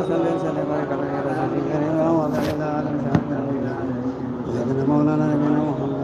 صل وسلم وبارك على رسول الكريم وعلى آله وصحبه سيدنا مولانا نبينا محمد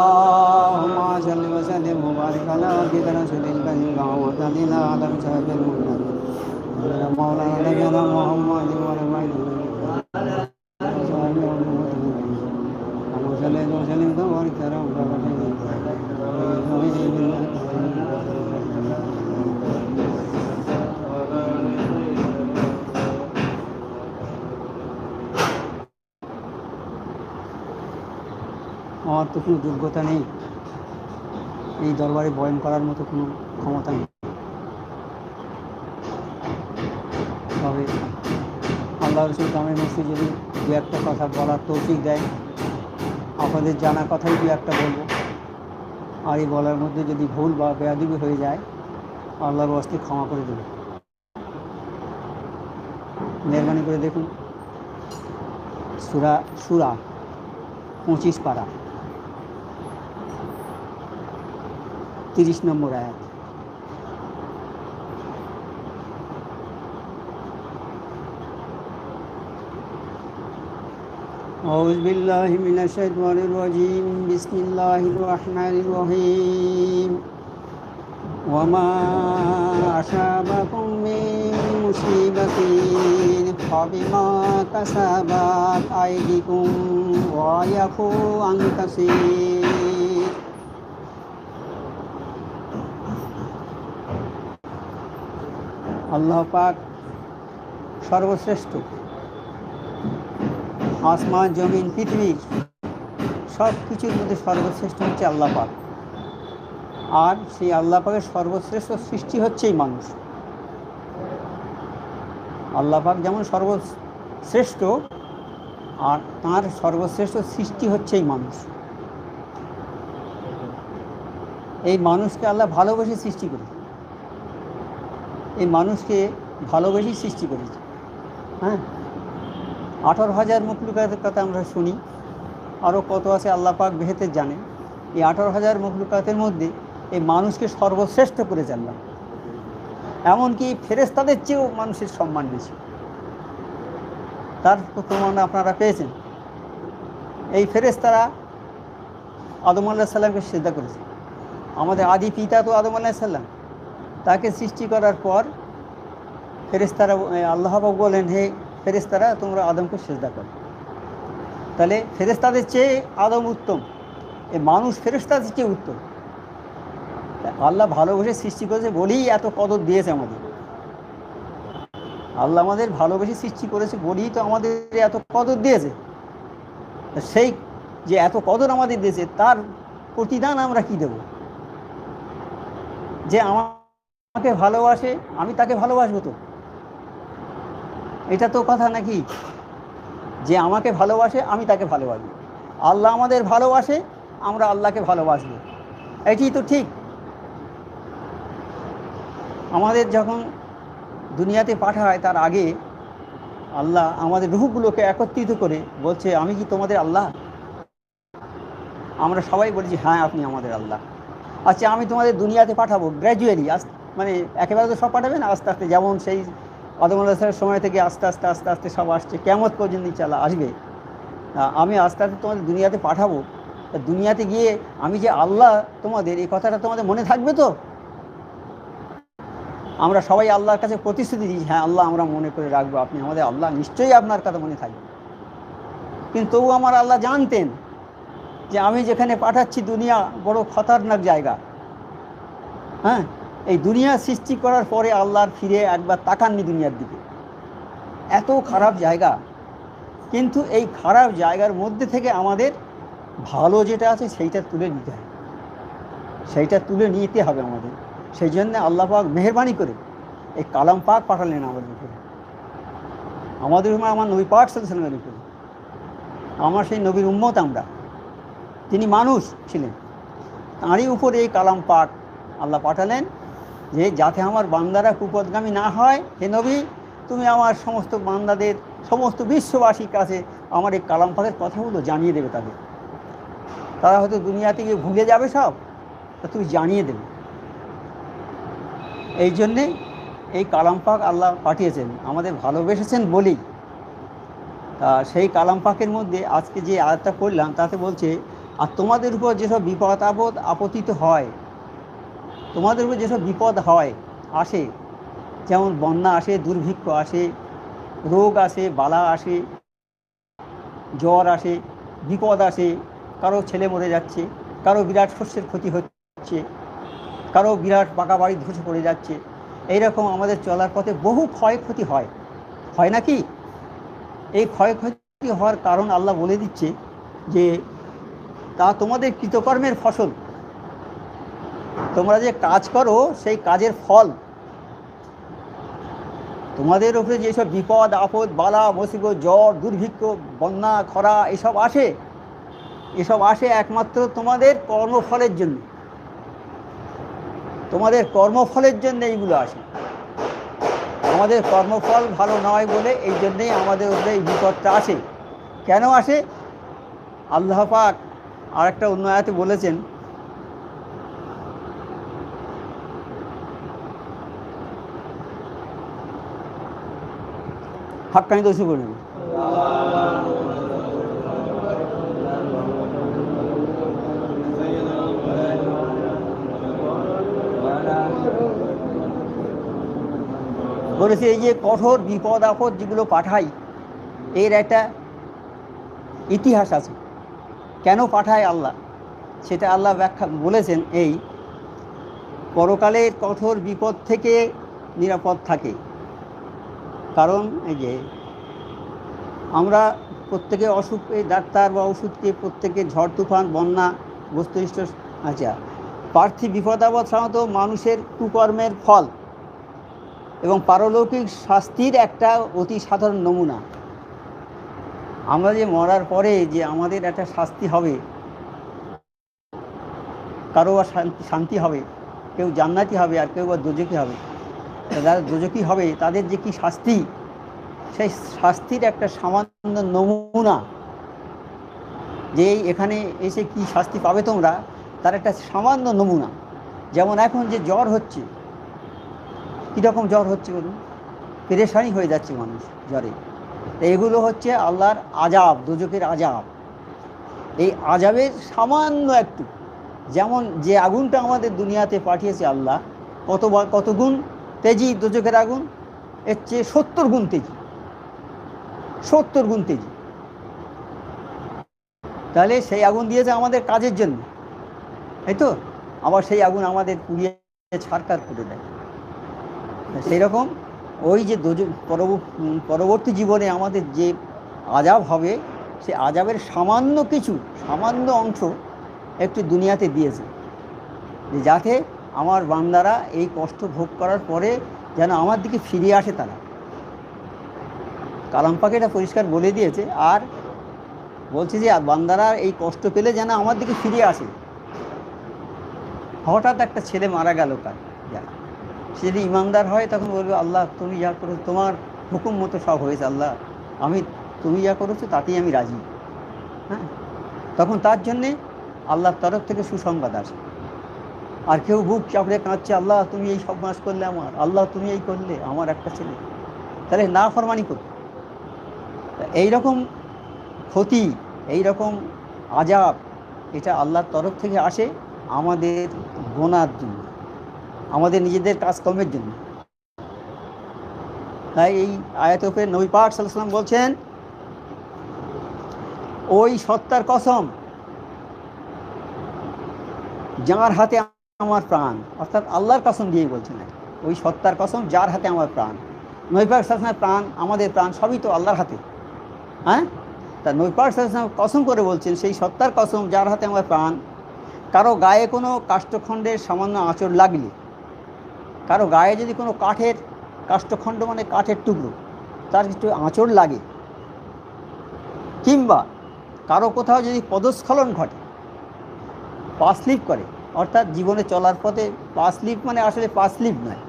اللهم صل وسلم وبارك على عبدك رسول الكريم وعلى آله وصحبه المؤمنين مولانا نبينا محمد وعلى آله وسلم وبارك على আমার তো কোনো যোগ্যতা নেই, এই দরবারে বয়ান করার মতো কোনো ক্ষমতা নেই। তবে আল্লাহ রসুল কামের মধ্যে যদি দু একটা কথা বলার তৌফিক দেয়, আপনাদের জানা কথাই দু একটা বলবো। আর এই বলার মধ্যে যদি ভুল বা বেয়াদবি হয়ে যায়, আল্লাহর ওয়াস্তে ক্ষমা করে দেবে। মেহরবানি করে দেখুন সূরা সূরা 25 পারা 30 নম্বর আয়াত। أعوذ بالله من الشيطان الرجيم بسم الله الرحمن الرحيم وما أصابكم من مصيبة فبما كسبت أيديكم ويعفو عن كثير আল্লাহ পাক সর্বশ্রেষ্ঠ। আসমান জমিন পৃথিবীর সব কিছুর মধ্যে সর্বশ্রেষ্ঠ হচ্ছে আল্লাহ পাক। আর সেই আল্লাহ পাকের সর্বশ্রেষ্ঠ সৃষ্টি হচ্ছেই মানুষ। আল্লাহ পাক যেমন সর্বশ্রেষ্ঠ, আর তাঁর সর্বশ্রেষ্ঠ সৃষ্টি হচ্ছেই মানুষ। এই মানুষকে আল্লাহ ভালোবেসে সৃষ্টি করেছে, এই মানুষকে ভালোবেসেই সৃষ্টি করেছে। হ্যাঁ, 18,000 মখলুকাতের কথা আমরা শুনি, আরও কত আছে আল্লাহ পাক বেহেতে জানেন। এই 18,000 মখলুকাতের মধ্যে এই মানুষকে সর্বশ্রেষ্ঠ করেছে আল্লাহ। এমনকি ফেরেশতাদের চেয়েও মানুষের সম্মান বেশি। তার প্রমাণ আপনারা পেয়েছেন। এই ফেরেশতারা আদম আলাইহিস সালামকে সিজদা করেছে। আমাদের আদি পিতা তো আদম আলাইহিস সালাম। তাকে সৃষ্টি করার পর ফেরেশতারা আল্লাহ পাক বলেন, হে ফেরেশতারা তোমরা আদমকে সিজদা করো। তাহলে ফেরেশতাদের চেয়ে আদম উত্তম, এই মানুষ ফেরেশতাদের চেয়ে উত্তম। আল্লাহ ভালোবেসে সৃষ্টি করেছে বলেই এত কদর দিয়েছে আমাদের। আল্লাহ আমাদের ভালোবেসে সৃষ্টি করেছে বলেই তো আমাদের এত কদর দিয়েছে। সেই যে এত কদর আমাদের দিয়েছে, তার প্রতিদান আমরা কি দেব? যে আমাকে ভালোবাসে আমি তাকে ভালোবাসবো, তো এটা তো কথা নাকি? যে আমাকে ভালোবাসে আমি তাকে ভালোবাসবো, আল্লাহ আমাদের ভালোবাসে আমরা আল্লাহকে ভালোবাসবো, এটি তো ঠিক। আমাদের যখন দুনিয়াতে পাঠায় তার আগে আল্লাহ আমাদের রূহগুলোকে একত্রিত করে বলছে, আমি কি তোমাদের আল্লাহ? আমরা সবাই বলছি হ্যাঁ আপনি আমাদের আল্লাহ। আচ্ছা, আমি তোমাদের দুনিয়াতে পাঠাবো গ্র্যাজুয়ালি, মানে একেবারে তো সব পাঠাবে না, আস্তে আস্তে, যেমন সেই আদম আলাইহিস সময় থেকে আস্তে আস্তে আস্তে আস্তে সব আসছে, কিয়ামত পর্যন্ত আসবে। আমি আস্তে আস্তে তোমাদের দুনিয়াতে পাঠাবো, দুনিয়াতে গিয়ে আমি যে আল্লাহ তোমাদের, এই কথাটা তোমাদের মনে থাকবে তো? আমরা সবাই আল্লাহর কাছে প্রতিশ্রুতি দিই, হ্যাঁ আল্লাহ আমরা মনে করে রাখবো, আপনি আমাদের আল্লাহ, নিশ্চয়ই আপনার কথা মনে থাকবে। কিন্তু তবু আমার আল্লাহ জানতেন যে আমি যেখানে পাঠাচ্ছি দুনিয়া বড় খতরনাক জায়গা। হ্যাঁ, এই দুনিয়া সৃষ্টি করার পরে আল্লাহর ফিরে একবার তাকাননি দুনিয়ার দিকে, এত খারাপ জায়গা। কিন্তু এই খারাপ জায়গার মধ্যে থেকে আমাদের ভালো যেটা আছে সেইটা তুলে নিতে হবে, সেইটা তুলে নিতে হবে আমাদের। সেই জন্যে আল্লাহ পাক মেহেরবানি করে এই কালাম পাক পাঠালেন আমাদের উপরে, আমাদের উপরে, আমার নবী পাক সাল্লাল্লাহু আলাইহি ওয়াসাল্লামের উপরে। আমার সেই নবীর উম্মত আমরা, তিনি মানুষ ছিলেন, তাঁরই উপরে এই কালাম পাক আল্লাহ পাঠালেন, যে যাতে আমার বান্দারা কুপথগামী না হয়। হে নবী, তুমি আমার সমস্ত বান্দাদের, সমস্ত বিশ্ববাসীর কাছে আমার এই কালাম পাকের কথাগুলো জানিয়ে দেবে তাদের। তারা হয়তো দুনিয়াতে গিয়ে ভুলে যাবে সব, তা তুমি জানিয়ে দেবে। এই জন্যে এই কালাম পাক আল্লাহ পাঠিয়েছেন, আমাদের ভালোবেসেছেন বলেই। তা সেই কালাম পাকের মধ্যে আজকে যে আয়াতটা পড়লাম তাতে বলছে, আর তোমাদের উপর যেসব বিপদ আপদ আপতিত হয়, তোমাদের উপর যেসব বিপদ হয় আসে, যেমন বন্যা আসে, দুর্ভিক্ষ আসে, রোগ আসে, বালা আসে, জ্বর আসে, বিপদ আসে, কারো ছেলে মরে যাচ্ছে, কারো বিরাট শস্যের ক্ষতি হচ্ছে, কারো বিরাট পাকা বাড়ি ধসে পড়ে যাচ্ছে, এইরকম আমাদের চলার পথে বহু ক্ষয়ক্ষতি হয়, হয় নাকি? এই ক্ষয়ক্ষতি হওয়ার কারণ আল্লাহ বলে দিচ্ছে যে তা তোমাদের কৃতকর্মের ফসল, তোমরা যে কাজ করো সেই কাজের ফল। তোমাদের উপরে যেসব বিপদ আপদ বালা মুসিবত, জ্বর, দুর্ভিক্ষ, বন্যা, খরা এসব আসে একমাত্র তোমাদের কর্মফলের জন্য, তোমাদের কর্মফলের জন্য এইগুলো আসে। আমাদের কর্মফল ভালো নয় বলে এই জন্যেই আমাদের উপরে এই বিপদটা আসে। কেন আসে? আল্লাহ পাক আর একটা অন্য আয়াতে বলেছেন, হাক্কানি দোষী করে নেব, বলেছে এই যে কঠোর বিপদ আপদ যেগুলো পাঠাই, এর একটা ইতিহাস আছে। কেন পাঠায় আল্লাহ, সেটা আল্লাহ ব্যাখ্যা বলেছেন। এই পরকালের কঠোর বিপদ থেকে নিরাপদ থাকে। কারণ এই যে আমরা প্রত্যেকে অসুখ, ডাক্তার বা ওষুধকে প্রত্যেকে ঝড় তুফান বন্যা বস্তুনিষ্ঠ, আচ্ছা, পার্থিব বিপদ আপদ সাধারণত মানুষের কুকর্মের ফল এবং পারলৌকিক শাস্তির একটা অতি সাধারণ নমুনা। আমরা যে মরার পরে যে আমাদের একটা শাস্তি হবে, কারো বা শান্তি হবে, কেউ জান্নাতি হবে আর কেউ বা দোজকি হবে। যারা দোজকি হবে তাদের যে কি শাস্তি, সেই শাস্তির একটা সামান্য নমুনা, যে এখানে এসে কি শাস্তি পাবে তোমরা, তার একটা সামান্য নমুনা। যেমন এখন যে জ্বর হচ্ছে, কীরকম জ্বর হচ্ছে বলুন, পেরেশানি হয়ে যাচ্ছে মানুষ জ্বরে। এগুলো হচ্ছে আল্লাহর আজাব, দোজকের আজাব। এই আজাবের সামান্য একটু, যেমন যে আগুনটা আমাদের দুনিয়াতে পাঠিয়েছে আল্লাহ, কত গুণ তেজি দোজকের আগুন, এর চেয়ে 70 গুণ তেজি, 70 গুণ তেজি। তাহলে সেই আগুন দিয়েছে আমাদের কাজের জন্য, তাই তো? আবার সেই আগুন আমাদের পুড়িয়ে ছারখার করে দেয়। সেই রকম ওই যে পরবর্তী জীবনে আমাদের যে আজাব হবে, সে আজাবের সামান্য অংশ একটু দুনিয়াতে দিয়েছে, যাতে আমার বান্দারা এই কষ্ট ভোগ করার পরে যেন আমার দিকে ফিরে আসে তারা। কালাম পাকে এটা পরিষ্কার বলে দিয়েছে। আর বলছে যে বান্দারা এই কষ্ট পেলে যেন আমার দিকে ফিরে আসে। হঠাৎ একটা ছেলে মারা গেল, কার যায়, সে যদি ইমানদার হয় তখন বলবে আল্লাহ তুমি যা করো, তোমার হুকুম মতো সব হয়েছে, আল্লাহ আমি তুমি যা করেছো তাতেই আমি রাজি। হ্যাঁ, তখন তার জন্যে আল্লাহর তরফ থেকে সুসংবাদ আসে। আর কেউ বুক চাপড়ে কাঁদছে, আল্লাহ তুমি এই সব মাস করলে আমার, আল্লাহ তুমি এই করলে আমার একটা ছেলে, তাহলে না ফরমানি করবে। এইরকম ক্ষতি, এইরকম আজাব, এটা আল্লাহর তরফ থেকে আসে আমাদের গোনার জন্য, আমাদের নিজেদের কাজকর্মের জন্য। তাই এই আয়াতের উপরে নবী পাক সাল্লাল্লাহু আলাইহি ওয়াসাল্লাম বলছেন, ওই সত্তার কসম যার হাতে আমার প্রাণ, অর্থাৎ আল্লাহর কসম দিয়ে বলছেন, ওই সত্তার কসম যার হাতে আমার প্রাণ। নবী পাক সাল্লাল্লাহু আলাইহি ওয়াসাল্লামের প্রাণ, আমাদের প্রাণ সবই তো আল্লাহর হাতে। হ্যাঁ, তা নবী পাক সাল্লাল্লাহু আলাইহি ওয়াসাল্লাম কসম করে বলছেন, সেই সত্তার কসম যার হাতে আমার প্রাণ, কারো গায়ে কোনো কাষ্ঠখণ্ডের সামান্য আঁচড় লাগলে, কারো গায়ে যদি কোনো কাঠের কাষ্ঠখণ্ড মানে কাঠের টুকরো তার একটু আঁচড় লাগে, কিংবা কারো কোথাও যদি পদস্খলন ঘটে, পা স্লিপ করে, অর্থাৎ জীবনে চলার পথে পা স্লিপ মানে আসলে পা স্লিপ নয়,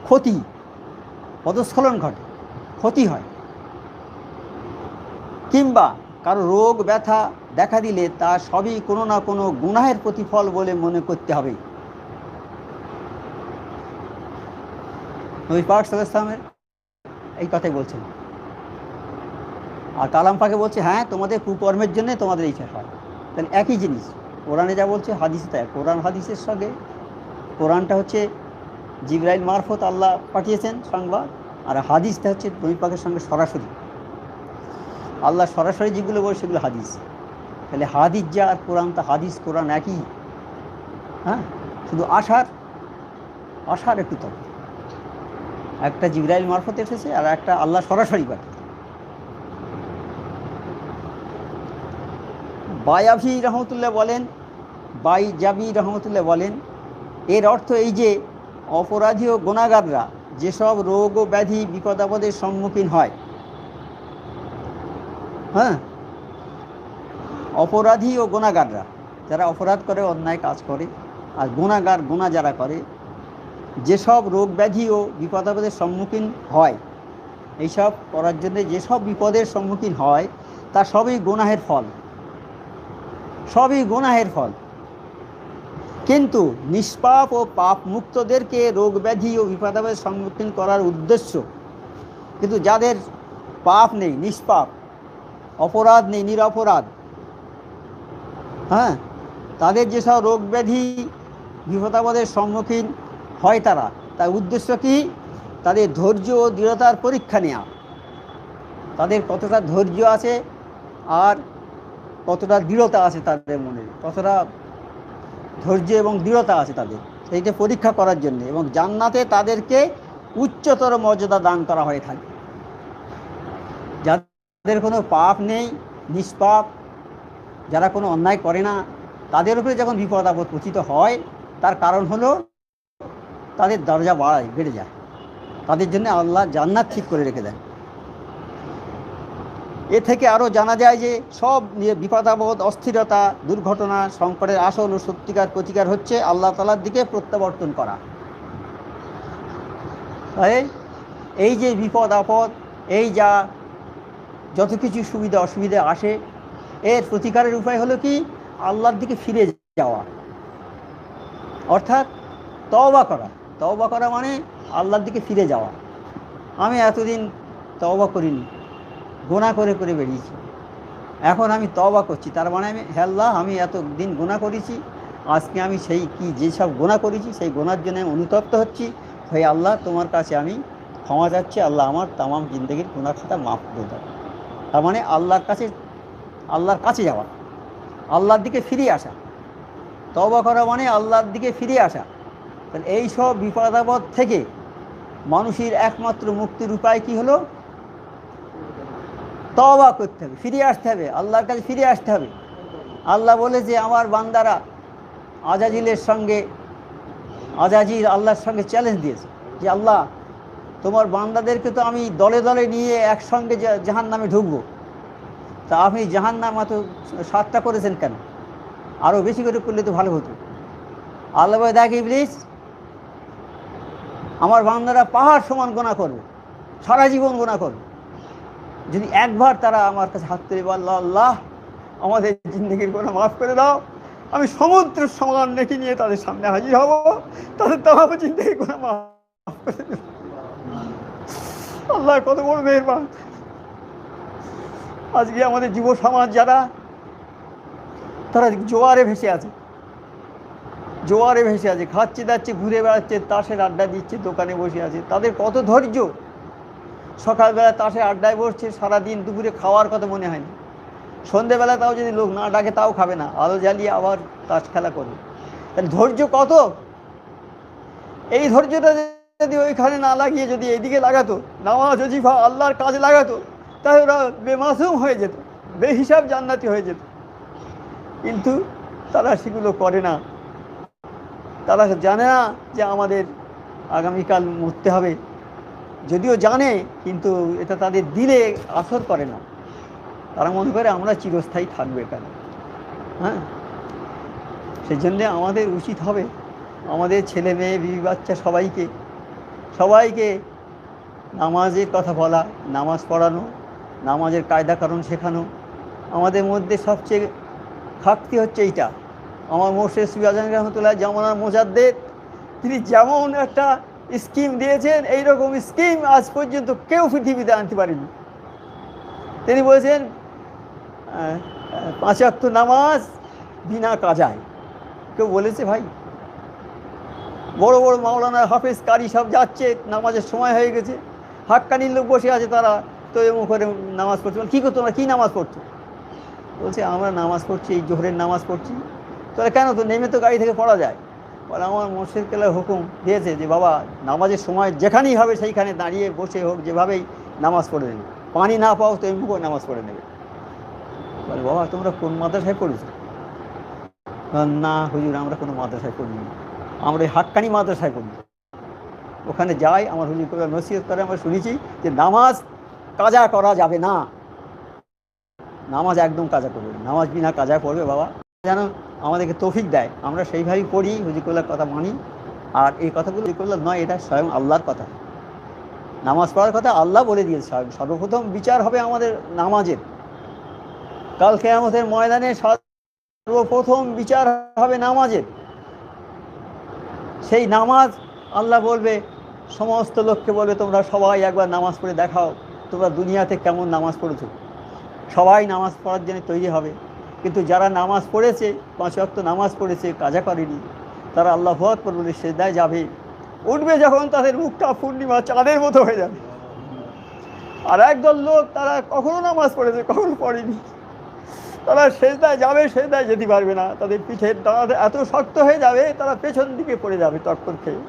ক্ষতি, পদস্খলন ঘটে, ক্ষতি হয়, কিংবা কারো রোগ ব্যথা দেখা দিলে তা সবই কোনো না কোনো গুনাহের প্রতিফল বলে মনে করতে হবে। নবী পাক সাল্লাল্লাহু আলাইহি ওয়াসাল্লামের এই কথাই বলছেন। আর কালাম পাকে বলছে, হ্যাঁ তোমাদের কুকর্মের জন্য তোমাদের এই হয়। তাহলে একই জিনিস, কোরআনে যা বলছে হাদিসে তাই। কোরআন হাদিসের সঙ্গে, কোরআনটা হচ্ছে জিবরাইল মারফত আল্লাহ পাঠিয়েছেন সংবাদ, আর হাদিসটা হচ্ছে নবী পাকের সঙ্গে সরাসরি আল্লাহ সরাসরি যেগুলো বলে সেগুলো হাদিস। তাহলে হাদিস যা আর কোরআন তা, হাদিস কোরআন একই। হ্যাঁ, শুধু আশার একটু তফাৎ, একটা জিবরাইল মারফত এসেছে আর একটা আল্লাহ সরাসরি পাঠিয়েছে। বাইজাবি রহমতুল্লাহ বলেন, এর অর্থ এই যে অপরাধী ও গুনাহগাররা যেসব রোগ ও ব্যাধি বিপদ আপদের সম্মুখীন হয়, হ্যাঁ, অপরাধী ও গুনাহগাররা যারা অপরাধ করে, অন্যায় কাজ করে, আর গুনাহগার গুনাহ যারা করে, যেসব রোগ ব্যাধি ও বিপদ আপদের সম্মুখীন হয়, এইসব করার জন্য যেসব বিপদের সম্মুখীন হয় তা সবই গুনাহের ফল, সবই গুনাহের ফল। কিন্তু নিষ্পাপ ও পাপ মুক্তদেরকে রোগ ব্যাধি ও বিপদ আপদের সম্মুখীন করার উদ্দেশ্য, কিন্তু যাদের পাপ নেই, নিষ্পাপ, অপরাধ নেই, নিরপরাধ, হ্যাঁ, তাদের যেসব রোগ ব্যাধি বিপদ আপদের সম্মুখীন হয় তার উদ্দেশ্য কি? তাদের ধৈর্য ও দৃঢ়তার পরীক্ষা নেওয়া, তাদের কতটা ধৈর্য আছে আর কতটা দৃঢ়তা আছে তাদের মনে, কতটা ধৈর্য এবং দৃঢ়তা আছে তাদের, সেইটা পরীক্ষা করার জন্য। এবং জান্নাতে তাদেরকে উচ্চতর মর্যাদা দান করা হয়ে থাকে। যাদের কোনো পাপ নেই, নিষ্পাপ, যারা কোনো অন্যায় করে না, তাদের উপরে যখন বিপদ আপদ পতিত হয়, তার কারণ হলো তাদের দরজা বেড়ে যায়, তাদের জন্য আল্লাহ জান্নাত ঠিক করে রেখে দেন। এ থেকে আরও জানা যায় যে সব বিপদ আপদ, অস্থিরতা, দুর্ঘটনা, সংকটের আসল ও সত্যিকার প্রতিকার হচ্ছে আল্লাহ তাআলার দিকে প্রত্যাবর্তন করা। তাই এই যে বিপদ আপদ, এই যা যত কিছু সুবিধা অসুবিধা আসে, এর প্রতিকারের উপায় হলো কি? আল্লাহর দিকে ফিরে যাওয়া, অর্থাৎ তওবা করা। তওবা করা মানে আল্লাহর দিকে ফিরে যাওয়া। আমি এতদিন তওবা করিনি, গুনাহ করে করে বেরিয়েছি, এখন আমি তওবা করছি, তার মানে আমি, হে আল্লাহ আমি এতদিন গুনাহ করেছি, আজকে আমি সেই যেসব গুনাহ করেছি সেই গুনার জন্য আমি অনুতপ্ত হচ্ছি, হে আল্লাহ তোমার কাছে আমি ক্ষমা চাচ্ছি, আল্লাহ আমার তামাম জিন্দগির গুনাহ খাতা মাফ করে দাও। তার মানে আল্লাহর কাছে যাওয়া, আল্লাহর দিকে ফিরে আসা। তওবা করা মানে আল্লাহর দিকে ফিরে আসা। তাহলে এই সব বিপদ আপদ থেকে মানুষের একমাত্র মুক্তির উপায় কি হলো? তওবা করতে হবে, ফিরে আসতে হবে, আল্লাহর কাছে ফিরে আসতে হবে। আল্লাহ বলে যে আমার বান্দারা আজাজিলের সঙ্গে আজাজির আল্লাহর সঙ্গে চ্যালেঞ্জ দিয়েছে যে আল্লাহ, তোমার বান্দাদেরকে তো আমি দলে দলে নিয়ে একসঙ্গে জাহান্নামে ঢুকবো, তা আপনি জাহান্নাম এত 7টা করেছেন কেন? আরও বেশি করে করলে তো ভালো হতো। আল্লাহ বলে, দেখ ইবলিস, আমার বান্দারা পাহাড় সমান গোনা করবে, সারা জীবন গোনা করবে, যদি একবার তারা আমার কাছে হাত তুলে বলল, আল্লাহ আমাদের জিন্দগির গোনা মাফ করে দাও, আমি সমুদ্র সমান নেকি নিয়ে তাদের সামনে হাজির হব, তাদের তামাম জিন্দগির গোনা মাফ করে দেব। আল্লাহ কত বড় মেহেরবান। আজকে আমাদের যুব সমাজ যারা, তারা জোয়ারে ভেসে আছে, জোয়ারে ভেসে আছে, খাচ্ছে দাচ্ছে, ঘুরে বেড়াচ্ছে, তাসের আড্ডা দিচ্ছে, দোকানে বসে আছে। তাদের কত ধৈর্য! সকালবেলা তাসের আড্ডায় বসছে, সারাদিন দুপুরে খাওয়ার কথা মনে হয় না, সন্ধেবেলা তাও যদি লোক না ডাকে তাও খাবে না, আলো জ্বালিয়ে আবার তাস খেলা করবে। তাহলে ধৈর্য কত! এই ধৈর্যটা যদি ওইখানে না লাগিয়ে যদি এইদিকে লাগাতো, নামাজ ওজিফা আল্লাহর কাজে লাগাতো, তাহলে ওরা বেমাসুম হয়ে যেত, বেহিসাব জান্নাতি হয়ে যেত। কিন্তু তারা সেগুলো করে না। তারা জানে না যে আমাদের আগামীকাল মরতে হবে, যদিও জানে, কিন্তু এটা তাদের দিলে আসর করে না। তারা মনে করে আমরা চিরস্থায়ী থাকবে এখানে। হ্যাঁ, সেই জন্যে আমাদের উচিত হবে আমাদের ছেলে মেয়ে, বিবি বাচ্চা সবাইকে নামাজের কথা বলা, নামাজ পড়ানো, নামাজের কায়দা কারণ শেখানো। আমাদের মধ্যে সবচেয়ে ঘাটতি হচ্ছে এইটা। আমার মোর্শেদ সুফি আজম রহমতুল্লাহ জামানার মোজাদ্দেদ, তিনি যেমন একটা স্কিম দিয়েছেন, এইরকম স্কিম আজ পর্যন্ত কেউ পৃথিবীতে আনতে পারেনি। তিনি বলেছেন 5 ওয়াক্ত নামাজ বিনা কাজায়। কেউ বলেছে ভাই? বড় বড় মাওলানা, হাফেজ, কারি সব যাচ্ছে, নামাজের সময় হয়ে গেছে, হাক্কানির লোক বসে আছে, তারা তো এমন করে নামাজ পড়ছে। কী করতো? তোমরা কী নামাজ পড়ছো? বলছে আমরা নামাজ পড়ছি, এই জোহরের নামাজ পড়ছি। তাহলে কেন? তো নেমে তো গাড়ি থেকে পড়া যায়। বলে আমার মোর্শেদ কেবলার হুকুম দিয়েছে যে বাবা, নামাজের সময় যেখানেই হবে সেইখানে দাঁড়িয়ে বসে হোক, যেভাবেই নামাজ পড়ে নেবে, পানি না পাও তো এমনি করে নামাজ পড়ে নেবে। বলে বাবা তোমরা কোন মাদ্রাসায় পড়েছো? না হুজুর, আমরা কোনো মাদ্রাসায় পড়িনি, আমরা হাক্কানি মাদ্রাসায় পড়ি। ওখানে যাই, আমার হুজুর কেবলা নসিহত করে, আমরা শুনেছি যে নামাজ কাজা করা যাবে না, নামাজ একদম কাজা করবে, নামাজ বিনা কাজা পড়বে। বাবা যেন আমাদেরকে তৌফিক দেয়, আমরা সেইভাবেই পড়ি, হুজুরুল্লাহর কথা মানি। আর এই কথাগুলো হুজুরুল্লাহ নয়, এটা স্বয়ং আল্লাহর কথা। নামাজ পড়ার কথা আল্লাহ বলে দিয়েছে। সর্বপ্রথম বিচার হবে আমাদের নামাজের। কাল কিয়ামতের ময়দানে সর্বপ্রথম বিচার হবে নামাজের। সেই নামাজ আল্লাহ বলবে, সমস্ত লোককে বলবে তোমরা সবাই একবার নামাজ পড়ে দেখাও, তোমরা দুনিয়াতে কেমন নামাজ পড়েছো। সবাই নামাজ পড়ার জন্য তৈরি হবে, কিন্তু যারা নামাজ পড়েছে, 5 ওয়াক্ত নামাজ পড়েছে, কাজা করেনি, তারা আল্লাহু আকবার বলে সিজদায় যাবে। উঠবে যখন, তাদের মুখটা পূর্ণিমা চাঁদের মতো হয়ে যাবে। আর একদল লোক, তারা কখনো নামাজ পড়েছে, কখনো পড়েনি, তারা সিজদায় যাবে, সিজদায় যেতে পারবে না, তাদের পিঠের দাঁড়াতে এত শক্ত হয়ে যাবে, তারা পেছন দিকে পড়ে যাবে টক্কর খেয়ে,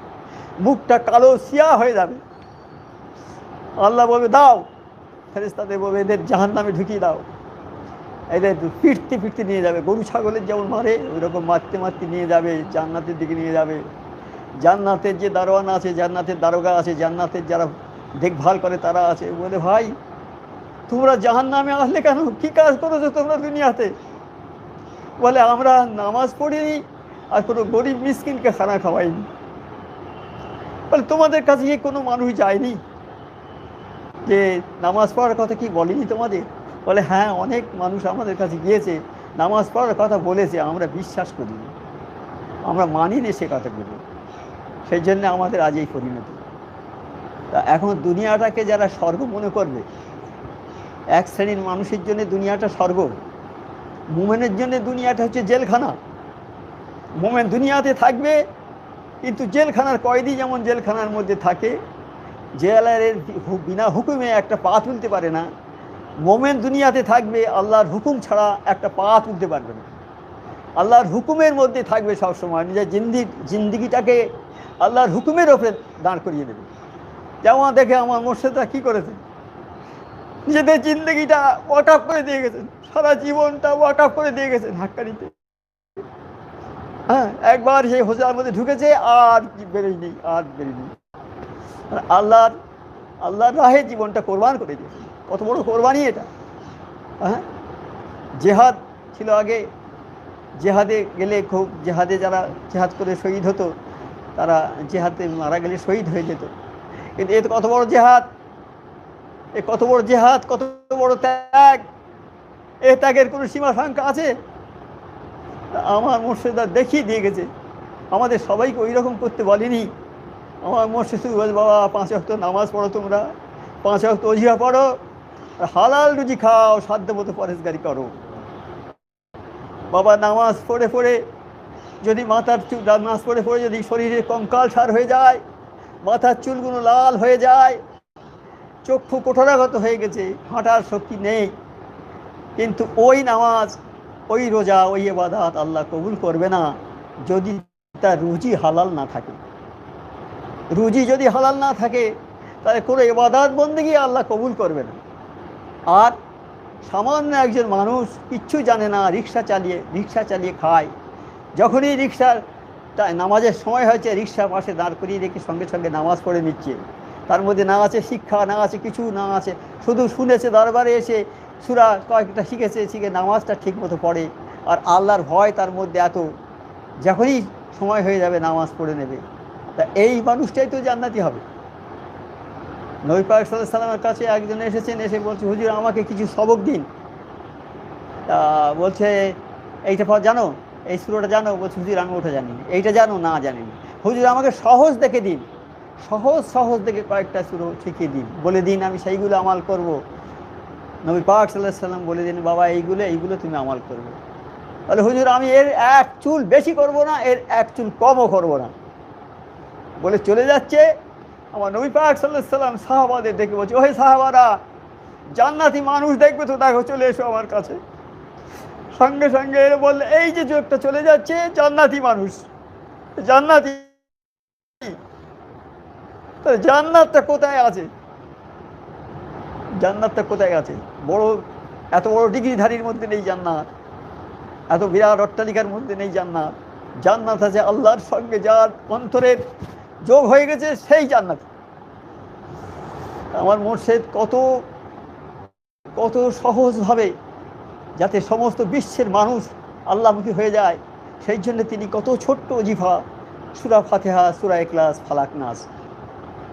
মুখটা কালো সিয়া হয়ে যাবে। আল্লাহ বলবে দাও, ফেরেশতাদের বলবে এদের জাহান্নামে ঢুকিয়ে দাও। এদের ফিরতে ফিরতে নিয়ে যাবে, গরু ছাগলের যেমন মারে ওই রকম মারতে মারতে নিয়ে যাবে, জান্নাতের দিকে নিয়ে যাবে। জান্নাতের যে দারোয়ান আছে, জান্নাতের দারোগা আছে, জান্নাতের যারা দেখভাল করে তারা আছে, বলে ভাই তোমরা জাহান্নামে আসলে কেন? কী কাজ করেছো তোমরা দুনিয়াতে? বলে আমরা নামাজ পড়িনি আর কোনো গরিব মিসকিনকে খানা খাওয়াইনি। বলে তোমাদের কাছে কি কোনো মানুষ যায়নি যে নামাজ পড়ার কথা কি বলেনি তোমাদের? বলে হ্যাঁ, অনেক মানুষ আমাদের কাছে গিয়েছে, নামাজ পড়ার কথা বলেছে, আমরা বিশ্বাস করিনি, আমরা মানিনি সে কথাগুলো। সেই জন্য আমাদের আজ এই পরিণতি। তা এখন দুনিয়াটাকে যারা স্বর্গ মনে করবে, এক শ্রেণীর মানুষের জন্য দুনিয়াটা স্বর্গ, মুমিনের জন্য দুনিয়াটা হচ্ছে জেলখানা। মুমিন দুনিয়াতে থাকবে, কিন্তু জেলখানার কয়েদি যেমন জেলখানার মধ্যে থাকে, জেলারের বিনা হুকুমে একটা পা তুলতে পারে না, মোমেন দুনিয়াতে থাকবে, আল্লাহর হুকুম ছাড়া একটা পা তুলতে পারবে না, আল্লাহর হুকুমের মধ্যে থাকবে সবসময়, নিজের জিন্দিগিটাকে আল্লাহর হুকুমের ওপরে দাঁড় করিয়ে দেবে। যেমন দেখে আমার মোর্শেদরা কী করেছে, নিজেদের জিন্দিগিটা ওয়াকআফ করে দিয়ে গেছেন, সারা জীবনটা ওয়াকআফ করে দিয়ে গেছেন হাক্কানিতে। হ্যাঁ, একবার সেই হোজার মধ্যে ঢুকেছে আর কি বেরোয়নি, আর বেরোয়নি। আল্লাহর আল্লাহর রাহে জীবনটা কোরবান করে দিয়েছে। কত বড় কোরবানি এটা! হ্যাঁ, জেহাদ ছিল আগে, জেহাদে গেলে খুব, জেহাদে যারা জেহাদ করে শহীদ হতো তারা জেহাদে মারা গেলে শহীদ হয়ে যেত। কিন্তু এ তো কত বড় জেহাদ, এ কত বড় জেহাদ, কত বড় ত্যাগ! এ ত্যাগের কোনো সীমা সংখ্যা আছে? আমার মুর্শিদা দেখিয়ে দিয়ে গেছে। আমাদের সবাইকে ওই রকম করতে বলেনি। আমার মুর্শিদ শুধু বলে, বাবা 5 ওয়াক্ত নামাজ পড়ো, তোমরা 5 ওয়াক্ত অজিফা পড়ো, আর হালাল রুজি খাও, সাধ্য মতো পরেশগারি করো। বাবা নামাজ পড়ে পড়ে যদি মাথার চুল, নামাজ পড়ে পড়ে যদি শরীরে কঙ্কাল সার হয়ে যায়, মাথার চুলগুলো লাল হয়ে যায়, চক্ষু কোঠরাগত হয়ে গেছে, হাঁটার শক্তি নেই, কিন্তু ওই নামাজ, ওই রোজা, ওই ইবাদত আল্লাহ কবুল করবে না যদি তার রুজি হালাল না থাকে। রুজি যদি হালাল না থাকে তাহলে কোনো ইবাদত বন্দেগী আল্লাহ কবুল করবে না। আর সামান্য একজন মানুষ কিচ্ছু জানে না, রিক্সা চালিয়ে খায়, যখনই রিক্সার নামাজের সময় হয়েছে রিক্সা পাশে দাঁড় করিয়ে রেখে সঙ্গে সঙ্গে নামাজ পড়ে নিচ্ছে। তার মধ্যে না আছে শিক্ষা, না আছে কিছু, না আছে শুধু শুনেছে, দরবারে এসে সূরা কয়েকটা শিখে নামাজটা ঠিক মতো পড়ে, আর আল্লাহর ভয় তার মধ্যে এত, যখনই সময় হয়ে যাবে নামাজ পড়ে নেবে। তা এই মানুষটাই তো জান্নাতি হবে। নবী পাক সাল্লাল্লাহু আলাইহি সাল্লামের কাছে একজন এসেছেন, এসে বলছে, হুজুর আমাকে কিছু সবক দিন। তা বলছে, এইটা জানো, এই সূরাটা জানো? বলছে, হুজুর আমি ওটা জানি। এইটা জানো? না জানি না। হুজুর আমাকে সহজ দেখে দিন, সহজ দেখে কয়েকটা সূরা শিখিয়ে দিন, বলে দিন, আমি সেইগুলো আমল করব। নবী পাক সাল্লাল্লাহু আলাইহি সাল্লাম বলে দিন, বাবা এইগুলো তুমি আমল করবে। তাহলে হুজুর আমি এর এক চুল বেশি করব না, এর এক চুল কমও করব না, বলে চলে যাচ্ছে। আমার নবী পাক সাল্লাল্লাহু আলাইহি সাল্লাম সাহাবাদের দেখে বলছে, ওহে সাহাবারা, জান্নাতি মানুষ দেখবে তো দেখো, চলে এসো আমার কাছে। সঙ্গে সঙ্গে এর বললে, এই যে চোখটা চলে যাচ্ছে, জান্নাতি মানুষ, জান্নাতি। জান্নাতটা কোথায় আছে? জান্নাতটা কোথায় আছে? এত বড় ডিগ্রিধারীর মধ্যে নেই জান্নাত, এত বিরাট অট্টালিকার মধ্যে নেই জান্নাত। জান্নাত আছে আল্লাহর সঙ্গে যার অন্তরের যোগ হয়ে গেছে, সেই জান্নাত। আমার মুর্শিদ কত কত সহজভাবে যাতে সমস্ত বিশ্বের মানুষ আল্লাহমুখী হয়ে যায়, সেই জন্য তিনি কত ছোট্ট ওজিফা, সূরা ফাতিহা, সূরা ইখলাস, ফালাক, নাস,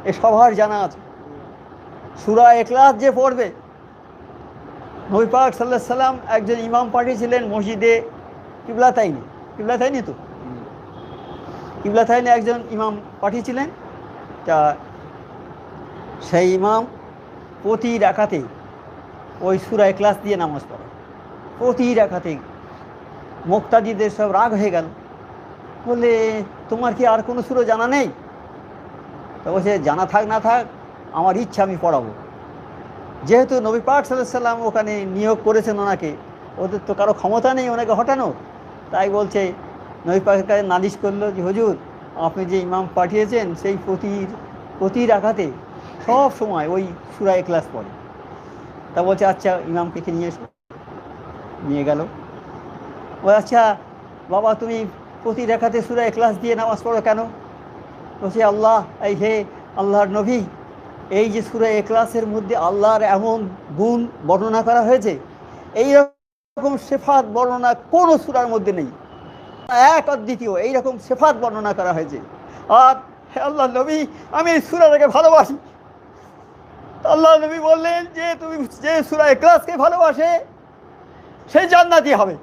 এ সবার জানা আছে। সূরা ইখলাস যে পড়বে, নবী পাক সাল্লাল্লাহু আলাইহি সাল্লাম একজন ইমাম পাঠিয়েছিলেন মসজিদে কিবলাতাইনি তো কিবলাতাইনে একজন ইমাম পাঠিয়েছিলেন। তা সেই ইমাম প্রতি রাকাতে ওই সূরা ইখলাস দিয়ে নামাজ পড়ে, প্রতি রাকাতে। মুক্তাদিদের সব রাগ হয়ে গেল, বলে, তোমার কি আর কোনো সূরা জানা নেই? তো বলছে, জানা থাক না থাক, আমার ইচ্ছা, আমি পড়াবো। যেহেতু নবী পাক সাল্লাল্লাহু আলাইহি সাল্লাম ওখানে নিয়োগ করেছেন ওনাকে, ওদের তো কারো ক্ষমতা নেই ওনাকে হটানোর, তাই বলছে, নবী পাকের কাছে নালিশ করলো যে, হুজুর আপনি যে ইমাম পাঠিয়েছেন সেই প্রতি রাকাতে সব সময় ওই সূরা ইখলাস পড়ে। তা বলছে, আচ্ছা ইমামকে নিয়ে এসো। নিয়ে গেল। বলে, আচ্ছা বাবা, তুমি প্রতি রাকাতে সূরা ইখলাস দিয়ে নামাজ পড়ো কেন? বলছে, হে আল্লাহর নবী, এই যে সূরা ইখলাসের মধ্যে আল্লাহর এমন গুণ বর্ণনা করা হয়েছে, এই রকম সিফাত বর্ণনা কোনো সূরার মধ্যে নেই, এক অদ্বিতীয় এইরকম সিফাত বর্ণনা করা হয়েছে। আর হে আল্লাহর নবী, আমি এই সূরাটাকে ভালোবাসি। আল্লাহ নবী বললেন যে, তুমি যে সূরা ইখলাসকে ভালোবাসে সেই জান্নাতি হবে।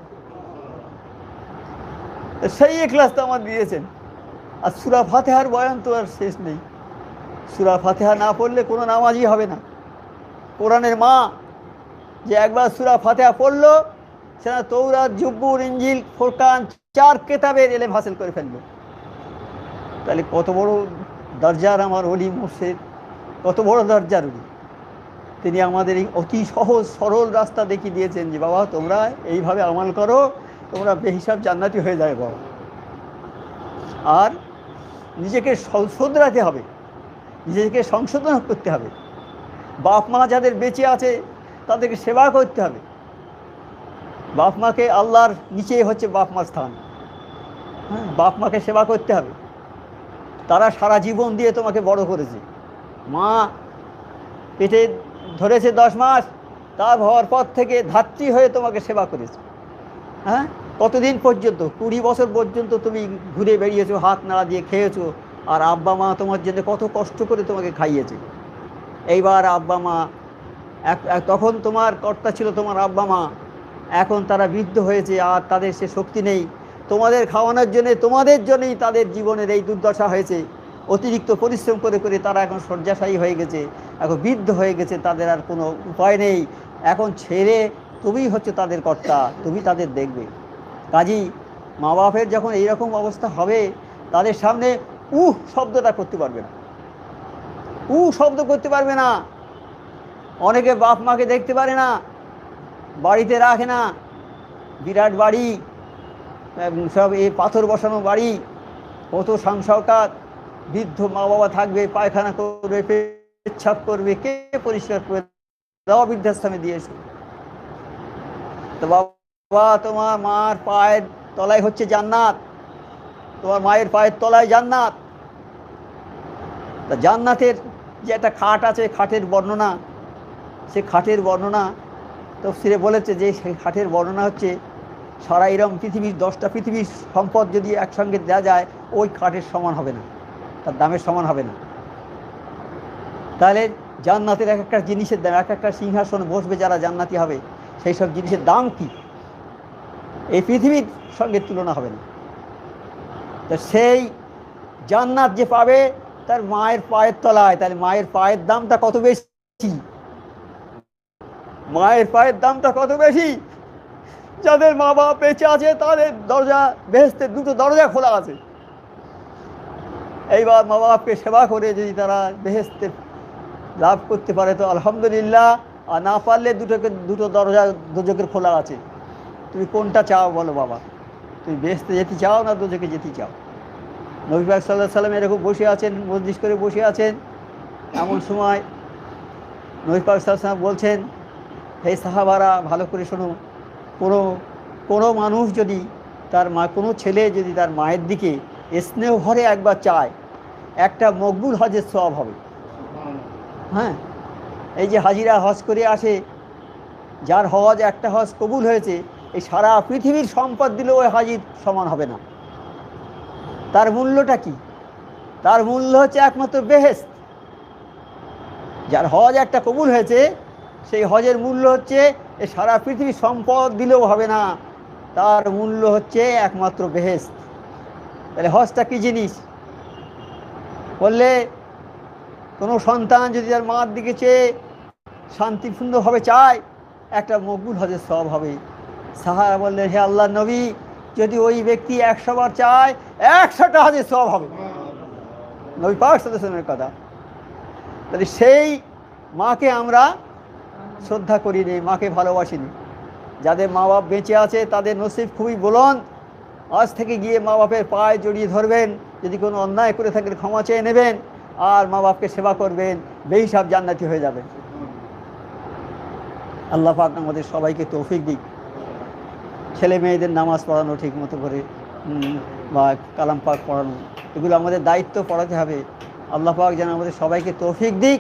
সেই ইখলাস তো আমার দিয়েছেন। আর সূরা ফাতিহার বয়ান তো আর শেষ নেই। সূরা ফাতিহা না পড়লে কোনো নামাজই হবে না। কোরআনের মা যে একবার সূরা ফাতিহা পড়লো, সেটা তৌরাত, জুব্বুর, ইনজিল, ফুরকান 4 কিতাবের ইলম হাসিল করে ফেললো। তাহলে কত বড় দরজার আমার ওলি মুর্শিদ, কত বড় দরজার ওলি। তিনি আমাদের এই অতি সহজ সরল রাস্তা দেখিয়ে দিয়েছেন যে, বাবা তোমরা এইভাবে আমল করো, তোমরা বেহিসাব জান্নাতি হয়ে যাবে বাবা। আর নিজেকে শোধরাতে হবে, নিজেকে সংশোধন করতে হবে। বাপ মা যাদের বেঁচে আছে তাদেরকে সেবা করতে হবে। বাপ মাকে, আল্লাহর নিচে হচ্ছে বাপ মার স্থান। হ্যাঁ, বাপ মাকে সেবা করতে হবে। তারা সারা জীবন দিয়ে তোমাকে বড় করেছে। মা পেটে ধরেছে 10 মাস, তা হওয়ার পর থেকে ধাত্রী হয়ে তোমাকে সেবা করেছে। হ্যাঁ, কতদিন পর্যন্ত? 20 বছর পর্যন্ত তুমি ঘুরে বেরিয়েছো, হাত নাড়া দিয়ে খেয়েছো। আর আব্বা মা তোমার জন্য কত কষ্ট করে তোমাকে খাইয়েছে। এইবার আব্বা মা তখন তোমার কর্তা ছিল তোমার আব্বা মা, এখন তারা বৃদ্ধ হয়েছে আর তাদের সে শক্তি নেই। তোমাদের খাওয়ানোর জন্যে, তোমাদের জন্যই তাদের জীবনের এই দুর্দশা হয়েছে। অতিরিক্ত পরিশ্রম করে করে তারা এখন শয্যাশায়ী হয়ে গেছে, এখন বৃদ্ধ হয়ে গেছে, তাদের আর কোনো উপায় নেই। এখন ছেড়ে তুমিই হচ্ছে তাদের কর্তা, তুমি তাদের দেখবে। কাজী মা বাপের যখন এইরকম অবস্থা হবে, তাদের সামনে শব্দটা করতে পারবে না, শব্দ করতে পারবে না। অনেকে বাপ মাকে দেখতে পারে না, বাড়িতে রাখে না, বিরাট বাড়ি, সব এই পাথর বসানো বাড়ি, কত সংসার, বৃদ্ধ মা বাবা থাকবে, পায়খানা করবে, পেচ্ছাপ করবে, কে পরিষ্কার করে দাও? বৃদ্ধাশ্রমে দিয়েছে। তো বাবা, তোমার মার পায়ের তলায় হচ্ছে জান্নাত, তোমার মায়ের পায়ের তলায় জান্নাত। তা জান্নাতের যে একটা খাট আছে, খাটের বর্ণনা, সে খাটের বর্ণনা তফসিরে বলেছে যে সেই খাটের বর্ণনা হচ্ছে, সারা এরম পৃথিবীর 10টা পৃথিবীর সম্পদ যদি একসঙ্গে দেওয়া যায়, ওই খাটের সমান হবে না, তার দামের সমান হবে না। তাহলে জান্নাতের এক একটা জিনিসের দাম, এক একটা সিংহাসনে বসবে যারা জান্নাতি হবে, সেই সব জিনিসের দাম কি এই পৃথিবীর সঙ্গে তুলনা হবে না। তো সেই জান্নাত যে পাবে তার মায়ের পায়ের তলায়, তাহলে মায়ের পায়ের দামটা কত বেশি, মায়ের পায়ের দামটা কত বেশি। যাদের মা বাবা বেঁচে আছে তাদের দরজা, বেহেশতের 2টো দরজা খোলা আছে। এইবার মা বাপকে সেবা করে যদি তারা বেহেশতে লাভ করতে পারে তো আলহামদুলিল্লাহ, আর না পারলে 2টো দরজা দোজখের খোলা আছে। তুমি কোনটা চাও বলো বাবা? তুমি বেহেশতে যেতে চাও না দোজখে যেতে চাও? নবী পাক সাল্লাল্লাহু আলাইহি ওয়াসাল্লাম এরকম বসে আছেন, মজলিস করে বসে আছেন। এমন সময় নবী পাক সাল্লাল্লাহু আলাইহি ওয়াসাল্লাম বলছেন, হে সাহাবারা ভালো করে শোনো, কোনো মানুষ যদি তার মা, কোনো ছেলে যদি তার মায়ের দিকে স্নেহ ভরে একবার চায়, একটা মকবুল হজের সওয়াব হবে। হ্যাঁ, এই যে হাজিরা হজ করে আসে, যার হজ একটা হজ কবুল হয়েছে, এই সারা পৃথিবীর সম্পদ দিলেও ওই হাজির সমান হবে না। তার মূল্যটা কি? তার মূল্য হচ্ছে একমাত্র বেহেশত। যার হজ একটা কবুল হয়েছে, সেই হজের মূল্য হচ্ছে এই সারা পৃথিবীর সম্পদ দিলেও হবে না, তার মূল্য হচ্ছে একমাত্র বেহেশত। তাহলে হজটা কী জিনিস বললে, কোনো সন্তান যদি তার মার দিকে চেয়ে শান্তিপূর্ণভাবে চায়, একটা মকবুল হজের সওয়াব হবে। সাহাবা বললেন, হে আল্লাহর নবী, যদি ওই ব্যক্তি 100 বার চায়, 100টা হজের সওয়াব হবে। নবী পাক সাল্লাল্লাহু আলাইহি ওয়াসাল্লামের কথা। তাহলে সেই মাকে আমরা শ্রদ্ধা করিনি, মাকে ভালোবাসিনি। যাদের মা বাপ বেঁচে আছে তাদের নসিব খুবই বুলন্দ। আজ থেকে গিয়ে মা বাপের পায়ে জড়িয়ে ধরবেন, যদি কোনো অন্যায় করে থাকলে ক্ষমা চেয়ে নেবেন, আর মা বাপকে সেবা করবেন, বেহিসাব জান্নাতি হয়ে যাবেন। আল্লাহ পাক আমাদের সবাইকে তৌফিক দিক। ছেলে মেয়েদের নামাজ পড়ানো ঠিক মতো করে, বা কালাম পাক পড়ানো, এগুলো আমাদের দায়িত্ব, পড়াতে হবে। আল্লাহ পাক যেন আমাদের সবাইকে তৌফিক দিক।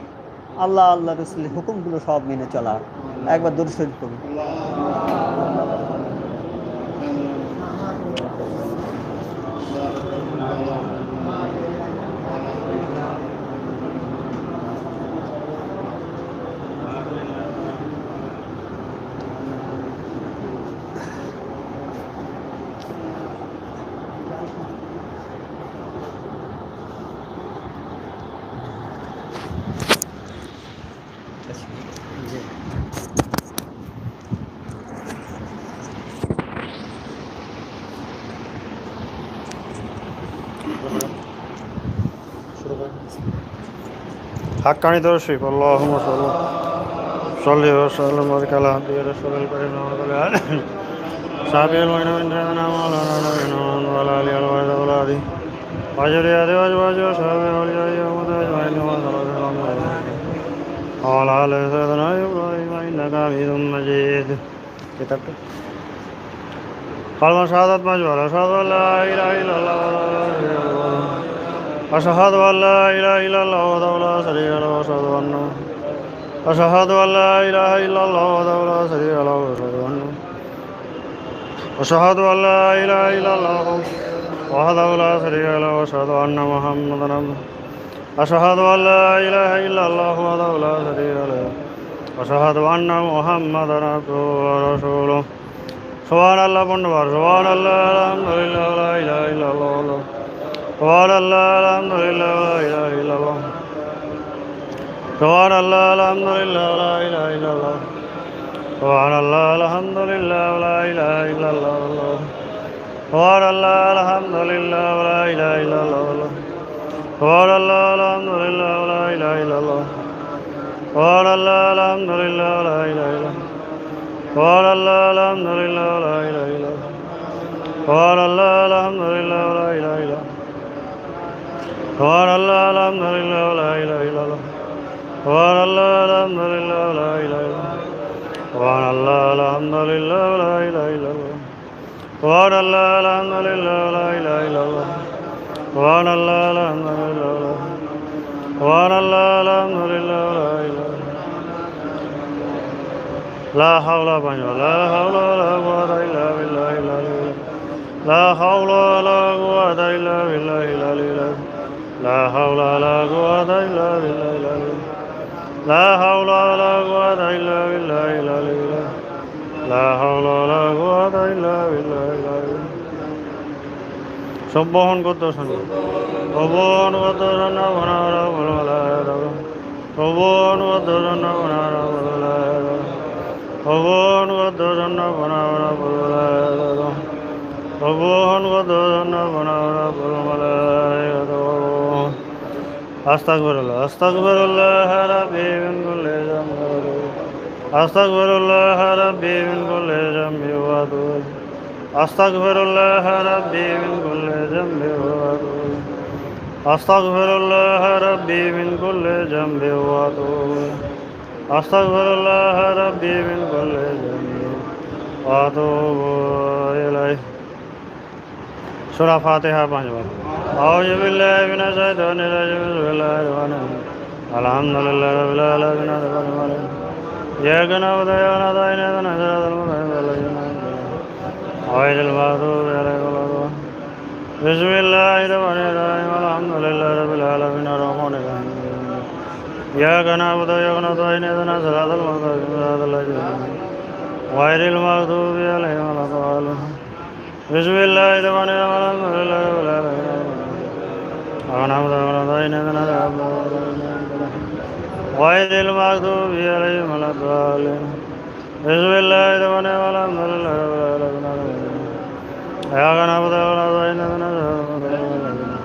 আল্লাহ রসুলের হুকুমগুলো সব মেনে চলা। একবার দরুদ শরীফ পড়ুন। حقاني درشيف اللهم صل وسلم وبارك على عبدك ورسولك الكريم وعلى آله صحابه المؤمنين سيدنا مولانا نبينا وعلى آله وصحبه وأولاده وذريته وأزواجه وصحبه وأوليائه وأمته أجمعين وعلى آل سيدنا إبراهيم إنك حميد مجيد. কালমা শাহাদাত মাজবার আশহাদু আল্লা ইলাহা ইল্লাল্লাহ আশহাদু আল্লা ইলাহা ইল্লাল্লাহ ওয়াহদাহু লা শারীকা লাহু আশহাদু আল্লা ইলাহা ইল্লাল্লাহ ওয়াহদাহু লা শারীকা লাহু আশহাদু আল্লা ইলাহা ইল্লাল্লাহ ওয়াহদাহু লা শারীকা লাহু আশহাদু আন্না মুহাম্মাদান আবদুহু أشهد أن لا إله إلا الله وحده لا شريك له أشهد أن محمدا عبده ورسوله سبحان الله بندبار سبحان الله الحمد لله ولا إله إلا الله سبحان الله الحمد لله ولا إله إلا الله سبحان الله الحمد لله ولا إله إلا الله سبحان الله الحمد لله ولا إله إلا الله سبحان الله الحمد لله ولا إله إلا الله سبحان الله الحمد لله ولا إله إلا الله سبحان الله الحمد لله ولا إله إلا الله سبحان الله الحمد لله ولا إله إلا الله سبحان الله الحمد لله ولا إله إلا الله سبحان الله الحمد لله ولا إله إلا الله سبحان الله الحمد لله ولا إله إلا الله سبحان الله الحمد لله ولا إله إلا الله سبحان الله الحمد لله ولا إله إلا الله سبحان الله الحمد لله سبحان الله الحمد لله ولا إله لا حول ولا قوة إلا بالله العلي لا حول ولا قوة إلا بالله العلي لا حول ولا قوة إلا بالله العلي لا حول ولا قوة إلا بالله العلي لا حول ولا قوة إلا بالله العلي سبحان قدوسن سبحان قدوسن ونارا والملائكة سبحان قدوسن ونارا والملائكة سبحان قدوسن ونارا والملائكة سبحان قدوسن ونارا والملائكة أستغفر الله أستغفر الله ربي من كل ذنب أستغفر الله ربي من كل ذنب وأتوب أستغفر الله ربي من كل ذنب وأتوب أستغفر الله ربي من كل ذنب وأتوب أستغفر الله ربي من كل ذنب وأتوب إليه سورة فاتحة پانچ أعوذ بالله من الشيطان الرجيم بسم الله الرحمن الرحيم الحمد لله رب العالمين الرحمن الرحيم إياك نعبد وإياك نستعين اهدنا الصراط المستقيم غير المغضوب عليهم ولا الضالين بسم الله الرحمن الرحيم الحمد لله رب العالمين الرحمن الرحيم إياك نعبد وإياك نستعين اهدنا الصراط المستقيم صراط الذين غير المغضوب عليهم ولا الضالين بسم الله الرحمن الرحيم الحمد لله رب العالمين الرحمن الرحيم غير المغضوب عليهم ولا الضالين بسم الله الرحمن الرحيم الحمد لله رب العالمين إياك نعبد وإياك نستعين اهدنا الصراط المستقيم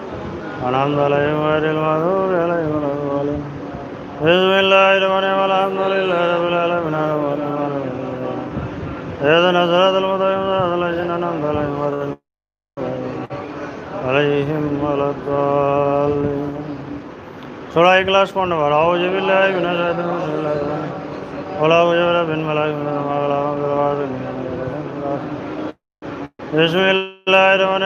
أنعمت عليهم غير المغضوب عليهم ولا الضالين بسم الله الرحمن الرحيم الحمد لله رب العالمين اهدنا الصراط المستقيم صراط الذين أنعمت عليهم غير المغضوب عليهم ولا الضالين سورة إخلاص পড়তে পারো أعوذ بالله من الشيطان الرجيم ولا أعوذ برب الملائكة بسم الله الرحمن